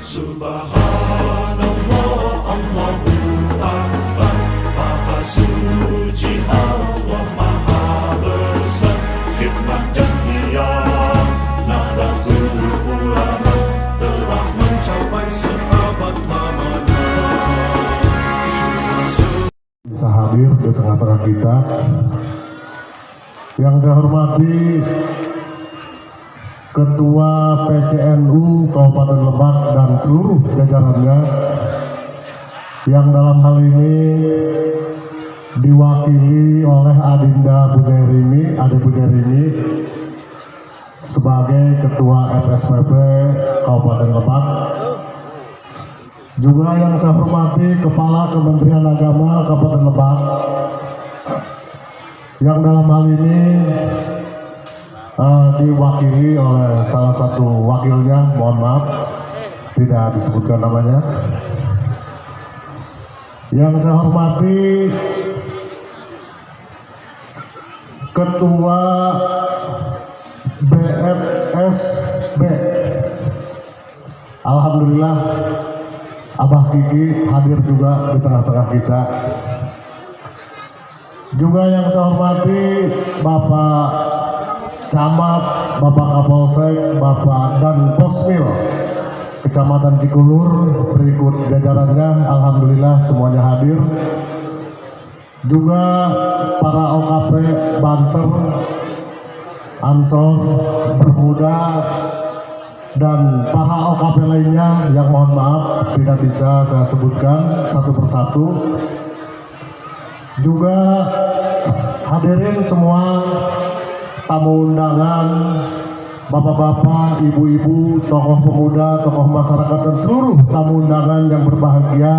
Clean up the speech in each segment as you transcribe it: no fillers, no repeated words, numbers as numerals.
Subhanallah, Allahu Akbar, Maha suci Allah, Maha besar. Khidmat jamiah Nahdlatul Ulama telah mencapai seabad lamanya. Bisa hadir di tengah-tengah kita. Yang saya hormati Ketua PCNU Kabupaten Lebak dan seluruh jajarannya, yang dalam hal ini diwakili oleh Adinda Bujairimi, Ade Bujairimi sebagai Ketua FSPP Kabupaten Lebak. Juga yang saya hormati Kepala Kementerian Agama Kabupaten Lebak, yang dalam hal ini diwakili oleh salah satu wakilnya, mohon maaf tidak disebutkan namanya. Yang saya hormati Ketua BFSB, alhamdulillah Abah Kiki hadir juga di tengah-tengah kita. Juga yang saya hormati Bapak Camat, Bapak Kapolsek, Bapak dan Posmil Kecamatan Cikulur, berikut jajarannya, alhamdulillah semuanya hadir. Juga para OKP Banser, Ansor, Bermuda, dan para OKP lainnya yang mohon maaf tidak bisa saya sebutkan satu persatu. Juga hadirin semua tamu undangan, bapak-bapak, ibu-ibu, tokoh pemuda, tokoh masyarakat, dan seluruh tamu undangan yang berbahagia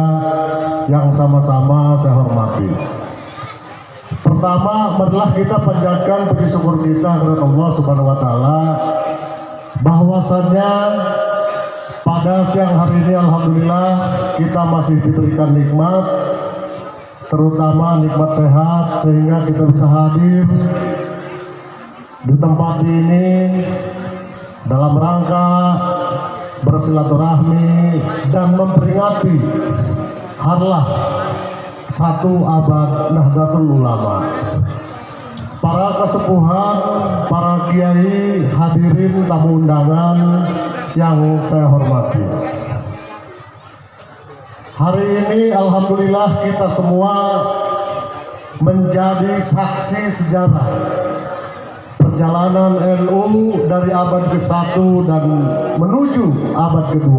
yang sama-sama saya hormati. Pertama, marilah kita panjatkan puji syukur kita kepada Allah Subhanahu wa Ta'ala, bahwasannya pada siang hari ini alhamdulillah kita masih diberikan nikmat, terutama nikmat sehat, sehingga kita bisa hadir di tempat ini dalam rangka bersilaturahmi dan memperingati harlah 1 abad Nahdlatul Ulama. Para kesepuhan, para kiai, hadirin tamu undangan yang saya hormati. Hari ini alhamdulillah kita semua menjadi saksi sejarah perjalanan NU dari abad ke-1 dan menuju abad ke-2.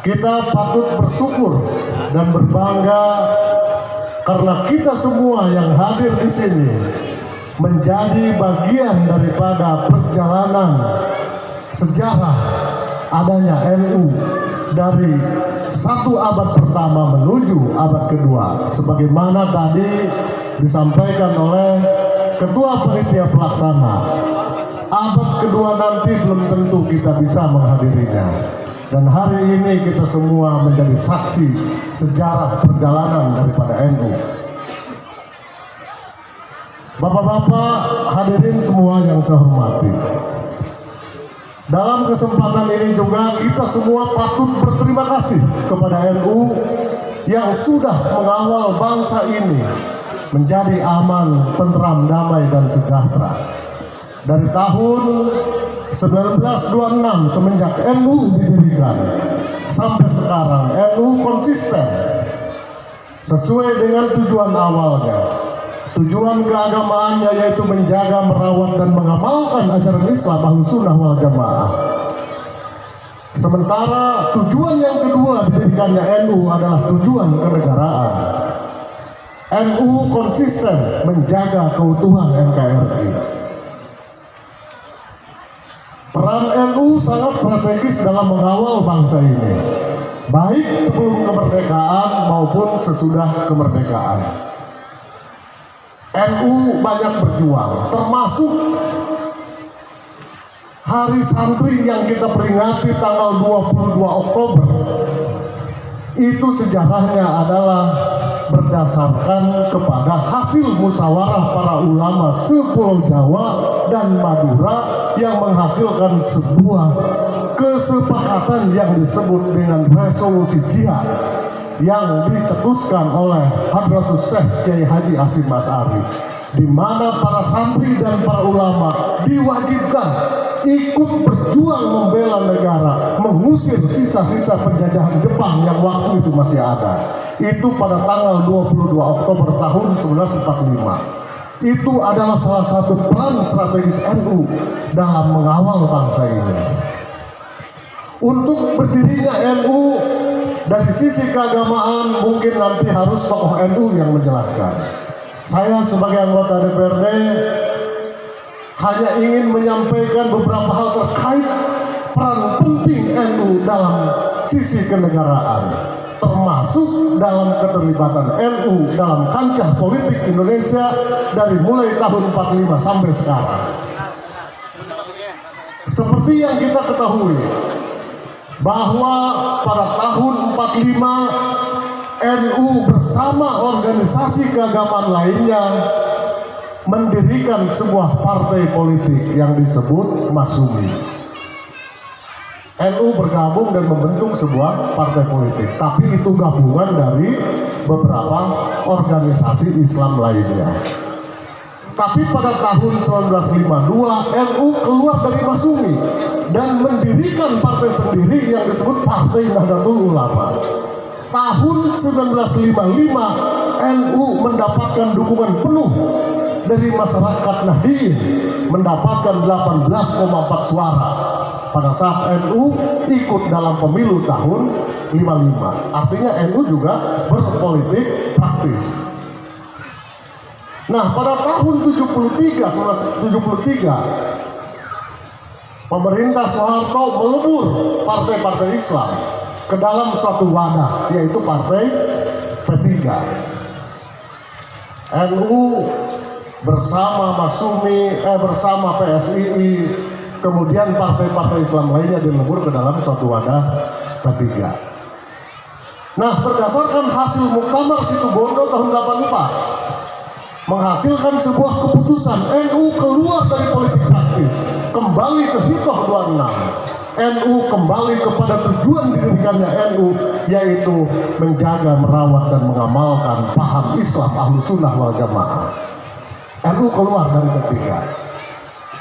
Kita patut bersyukur dan berbangga karena kita semua yang hadir di sini menjadi bagian daripada perjalanan sejarah adanya NU dari 1 abad pertama menuju abad kedua, sebagaimana tadi disampaikan oleh Ketua Panitia Pelaksana. Abad kedua nanti belum tentu kita bisa menghadirinya, dan hari ini kita semua menjadi saksi sejarah perjalanan daripada NU. Bapak-bapak, hadirin semua yang saya hormati, dalam kesempatan ini juga kita semua patut berterima kasih kepada NU yang sudah mengawal bangsa ini menjadi aman, tentram, damai, dan sejahtera. Dari tahun 1926 semenjak NU didirikan sampai sekarang, NU konsisten sesuai dengan tujuan awalnya. Tujuan keagamaannya yaitu menjaga, merawat, dan mengamalkan ajaran Islam Ahlus Sunnah wal Jamaah. Sementara tujuan yang kedua didirikannya NU adalah tujuan kenegaraan. NU konsisten menjaga keutuhan NKRI. Peran NU sangat strategis dalam mengawal bangsa ini, baik sebelum kemerdekaan maupun sesudah kemerdekaan. NU banyak berjuang, termasuk Hari Santri yang kita peringati tanggal 22 Oktober. Itu sejarahnya adalah berdasarkan kepada hasil musyawarah para ulama sepulau Jawa dan Madura yang menghasilkan sebuah kesepakatan yang disebut dengan resolusi jihad yang dicetuskan oleh Hadratus Syekh Kiai Haji Hasyim Asy'ari, di mana para santri dan para ulama diwajibkan ikut berjuang membela negara, mengusir sisa-sisa penjajahan Jepang yang waktu itu masih ada. Itu pada tanggal 22 Oktober tahun 1945. Itu adalah salah satu peran strategis NU dalam mengawal bangsa ini. Untuk berdirinya NU dari sisi keagamaan mungkin nanti harus tokoh NU yang menjelaskan. Saya sebagai anggota DPRD hanya ingin menyampaikan beberapa hal terkait peran penting NU dalam sisi kenegaraan, termasuk dalam keterlibatan NU dalam kancah politik Indonesia dari mulai tahun 45 sampai sekarang. Seperti yang kita ketahui bahwa pada tahun 45 NU bersama organisasi keagamaan lainnya mendirikan sebuah partai politik yang disebut Masyumi. NU bergabung dan membentuk sebuah partai politik, tapi itu gabungan dari beberapa organisasi Islam lainnya. Tapi pada tahun 1952 NU keluar dari Masyumi dan mendirikan partai sendiri yang disebut Partai Nahdlatul Ulama. Tahun 1955 NU mendapatkan dukungan penuh dari masyarakat Nahdliyin, mendapatkan 18,4 suara pada saat NU ikut dalam pemilu tahun 55. Artinya NU juga berpolitik praktis. Nah, pada tahun 1973 pemerintah Soeharto melebur partai-partai Islam ke dalam suatu wadah, yaitu partai P3. NU bersama Masyumi, bersama PSII, kemudian partai-partai Islam lainnya dilebur ke dalam suatu wadah P3. Nah, berdasarkan hasil Muktamar Situbondo tahun 84 menghasilkan sebuah keputusan NU keluar dari politik praktis, kembali ke Hitoh 26. NU kembali kepada tujuan didirikannya NU, yaitu menjaga, merawat, dan mengamalkan paham Islam Ahlussunnah wal Jamaah. NU keluar dari P3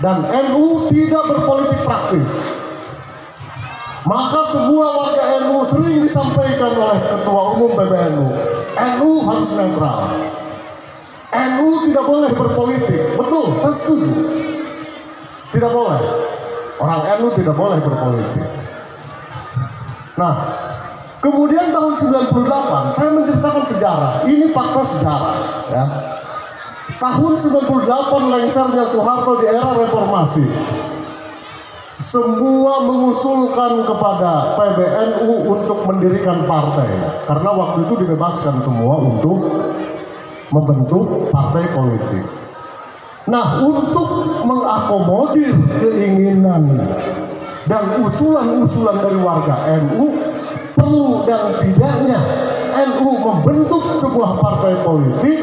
dan NU tidak berpolitik praktis. Maka semua warga NU sering disampaikan oleh Ketua Umum PBNU, NU harus netral, NU tidak boleh berpolitik. Betul, saya setuju, tidak boleh. Orang NU tidak boleh berpolitik. Nah, kemudian tahun 98 saya menceritakan sejarah. Ini fakta sejarah, ya. Tahun 98 lengsernya Soeharto di era reformasi. Semua mengusulkan kepada PBNU untuk mendirikan partai, karena waktu itu dibebaskan semua untuk membentuk partai politik. Nah, untuk mengakomodir keinginan dan usulan-usulan dari warga NU, perlu dan tidaknya NU membentuk sebuah partai politik,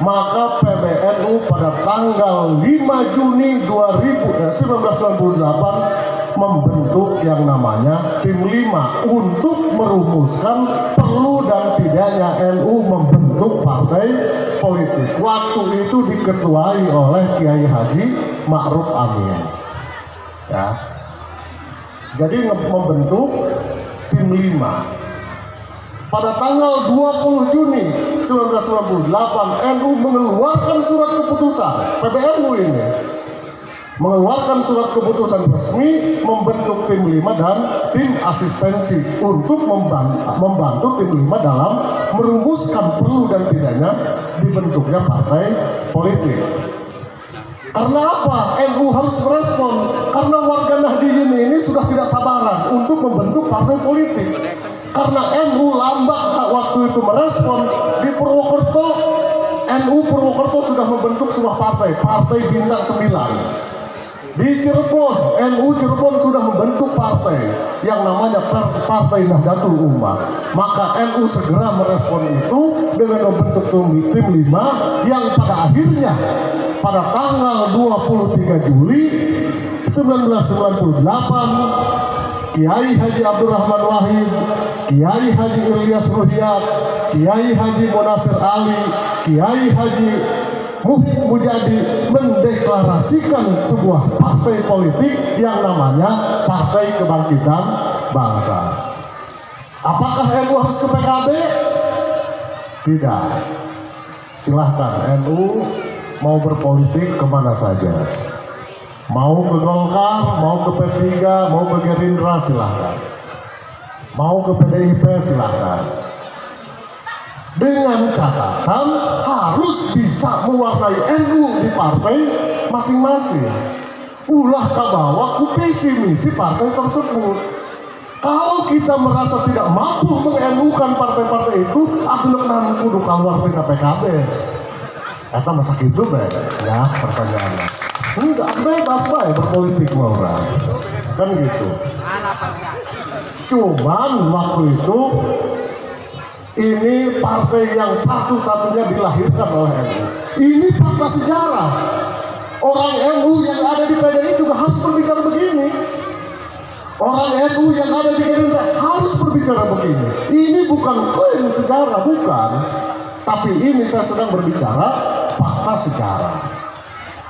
maka PBNU pada tanggal 5 Juni 1998 membentuk yang namanya Tim 5 untuk merumuskan perlu dan tidaknya NU membentuk partai politik. Waktu itu diketuai oleh Kiai Haji Ma'ruf Amin. Ya. Jadi membentuk Tim 5. Pada tanggal 20 Juni 1998 NU mengeluarkan surat keputusan, PBNU ini mengeluarkan surat keputusan resmi membentuk Tim 5 dan tim asistensi untuk membantu Tim 5 dalam merumuskan perlu dan tidaknya dibentuknya partai politik. Karena apa? NU harus merespon, karena warga Nahdliyin ini sudah tidak sabaran untuk membentuk partai politik. Karena NU lambat waktu itu merespon. Di Purwokerto, NU Purwokerto sudah membentuk sebuah partai, Partai Bintang 9. Di Cirebon, NU Cirebon sudah membentuk partai yang namanya Partai Nahdlatul Ummah. Maka NU segera merespon itu dengan membentuk Tim 5 yang pada akhirnya pada tanggal 23 Juli 1998 Kiai Haji Abdurrahman Wahid, Kiai Haji Ilyas Ruhyat, Kiai Haji Munasir Ali, Kiai Haji Muhid Mujadi mendeklarasikan sebuah partai politik yang namanya Partai Kebangkitan Bangsa. Apakah NU harus ke PKB? Tidak. Silahkan NU mau berpolitik kemana saja. Mau ke Golkar, mau ke P3, mau ke Gerindra silahkan. Mau ke PDIP silahkan. Dengan catatan harus bisa mewarnai NU di partai masing-masing. Ulah kabawa ku visi misi partai tersebut. Kalau kita merasa tidak mampu mengenukan partai-partai itu, aku nak kudu keluar dari PKB. Eta masa gitu be? Ya pertanyaannya. Enggak bebas bae berpolitik mau orang. Kan gitu. Cuman waktu itu ini partai yang satu-satunya dilahirkan oleh NU. Ini fakta sejarah. Orang NU yang ada di PDI juga harus berbicara begini. Orang NU yang ada di Gerindra harus berbicara begini. Ini bukan klaim sejarah, bukan. Tapi ini saya sedang berbicara fakta sejarah.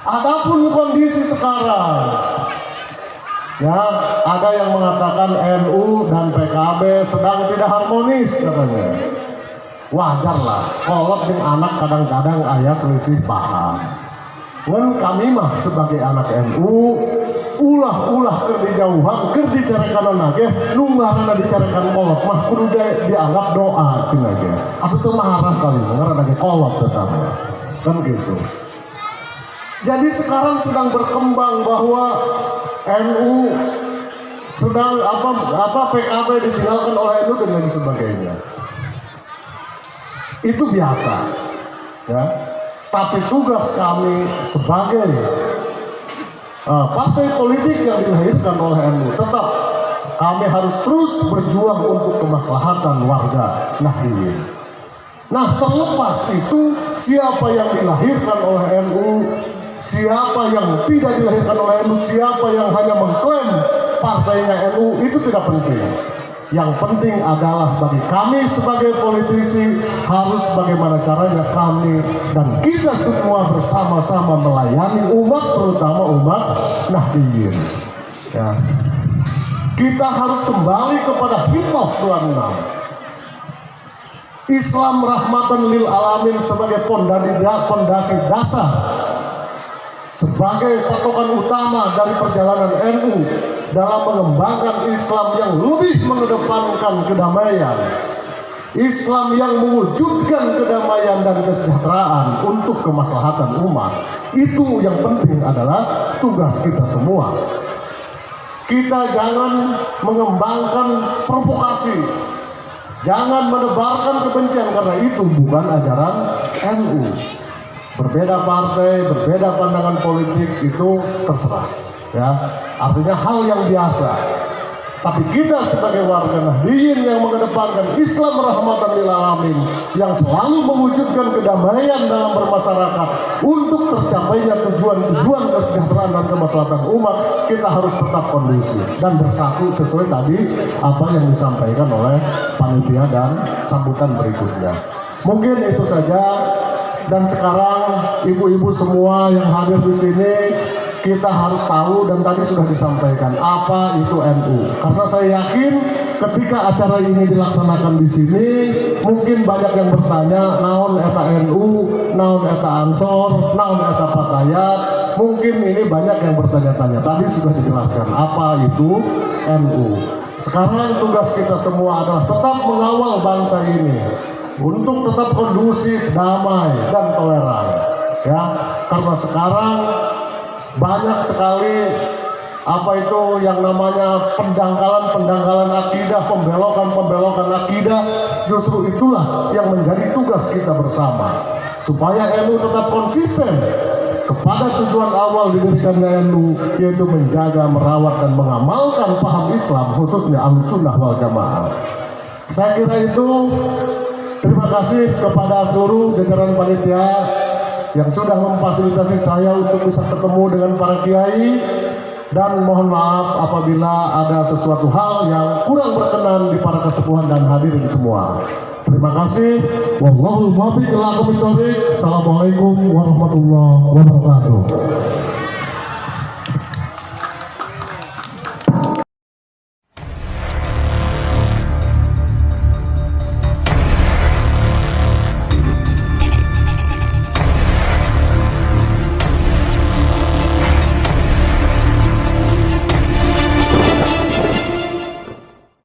Adapun kondisi sekarang, ya ada yang mengatakan NU dan PKB sedang tidak harmonis katanya. Wajarlah, kolot dengan anak kadang-kadang ayah selisih paham. Ngen kami mah sebagai anak NU, ulah kerdi jauhan, kerdi carekan nage, nunggarana dicarekan kolot mah kudu dianggap doa aja. Atau tuh marah kali, ngarana nage kolot tetap, kan gitu. Jadi sekarang sedang berkembang bahwa NU sedang PKB ditinggalkan oleh NU dan lain sebagainya. Itu biasa, ya. Tapi tugas kami sebagai partai politik yang dilahirkan oleh NU, tetap kami harus terus berjuang untuk kemaslahatan warga Nahdliyin. Nah, terlepas itu siapa yang dilahirkan oleh NU, siapa yang tidak dilahirkan oleh NU, siapa yang hanya mengklaim partainya NU, itu tidak penting. Yang penting adalah bagi kami sebagai politisi harus bagaimana caranya kami dan kita semua bersama-sama melayani umat, terutama umat Nahdliyin. Ya. Kita harus kembali kepada hikmah 26. Islam rahmatan lil alamin sebagai fondasi dasar, sebagai patokan utama dari perjalanan NU dalam mengembangkan Islam yang lebih mengedepankan kedamaian, Islam yang mewujudkan kedamaian dan kesejahteraan untuk kemaslahatan umat. Itu yang penting adalah tugas kita semua. Kita jangan mengembangkan provokasi, jangan menebarkan kebencian, karena itu bukan ajaran NU. Berbeda partai, berbeda pandangan politik itu terserah, ya. Artinya hal yang biasa. Tapi kita sebagai warga Nahdliyin yang mengedepankan Islam rahmatan lil alamin, yang selalu mewujudkan kedamaian dalam bermasyarakat untuk tercapainya tujuan-tujuan kesejahteraan dan kemaslahatan umat, kita harus tetap kondusif dan bersatu sesuai tadi apa yang disampaikan oleh panitia dan sambutan berikutnya. Mungkin itu saja. Dan sekarang ibu-ibu semua yang hadir di sini, kita harus tahu dan tadi sudah disampaikan apa itu NU. Karena saya yakin ketika acara ini dilaksanakan di sini, mungkin banyak yang bertanya, naon eta NU, naon eta Ansor, naon eta Patayat. Mungkin ini banyak yang bertanya-tanya. Tadi sudah dijelaskan apa itu NU. Sekarang tugas kita semua adalah tetap mengawal bangsa ini untuk tetap kondusif, damai, dan toleran, ya. Karena sekarang banyak sekali apa itu yang namanya pendangkalan akidah, pembelokan akidah. Justru itulah yang menjadi tugas kita bersama, supaya NU tetap konsisten kepada tujuan awal didirikannya NU, yaitu menjaga, merawat, dan mengamalkan paham Islam, khususnya Ahlussunnah wal Jamaah. Saya kira itu. Terima kasih kepada seluruh jajaran panitia yang sudah memfasilitasi saya untuk bisa ketemu dengan para kiai. dan mohon maaf apabila ada sesuatu hal yang kurang berkenan di para kesepuhan dan hadirin semua. Terima kasih. Wallahul muwaffiq ila aqwamit thoriq. Assalamualaikum warahmatullahi wabarakatuh.